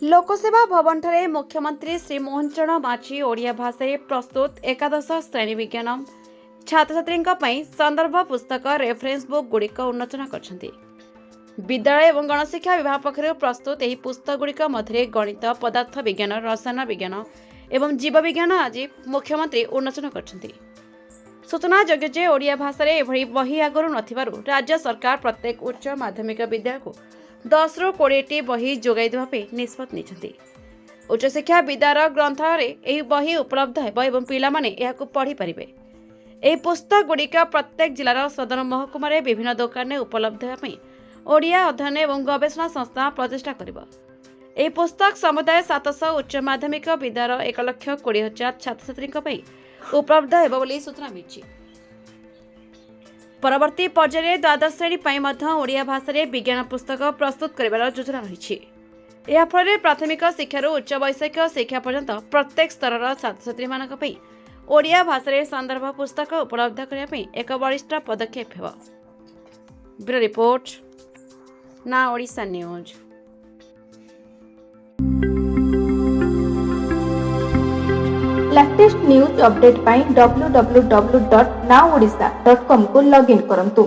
लोकसेवा भवन ठारे मुख्यमंत्री श्री मोहन चरण माझी ओडिया भाषा प्रस्तुत एकादश श्रेणी विज्ञान छात्र छात्री संदर्भ पुस्तक रेफरेन्स बुक गुड़िक उन्मोचन कर विद्यालय और गणशिक्षा विभाग पक्षर प्रस्तुत यह पुस्तक गुड़िक मध्य गणित पदार्थ विज्ञान रसायन विज्ञान एवं जीव विज्ञान आज मुख्यमंत्री उन्मोचन कर सूचनायोग्य जे ओडिया भाषा बही आगु नथिबारु राज्य सरकार प्रत्येक उच्च माध्यमिक विद्यालय को 10 ରୁ 20ଟି बही जोगाई देवाई निष्पत्ति नहीं। उच्चशिक्षा विद्यालय ग्रंथालय यह बही उपलब्ध है पिला माने यहाकु पढ़ी पारिबे। यह पुस्तक गुड़िक प्रत्येक जिलार सदर महकुमा विभिन्न दुकान में उपलब्ध होगापी ओडिया अध्ययन और गवेषणा संस्था प्रचेषा करिबो। यह पुस्तक समुदाय 700 उच्च माध्यमिक विद्यालय 1,20,000 छात्र छात्री उपलब्ध है सूचना मिली। परवर्ती पर्यायर द्वादश श्रेणी ओडिया भाषा विज्ञान पुस्तक प्रस्तुत कर योजना रही। यह फल प्राथमिक शिक्षार उच्च वैषयिक शिक्षा पर्यंत प्रत्येक स्तर छात्र छात्री ओडिया भाषा संदर्भ पुस्तक उपलब्ध करने एक बलिष्ठ पदक्षेप हो। ब्यूरो रिपोर्ट ना Odisha news. Latest news update पाई www.naodisha.com को लॉगिन करंतु।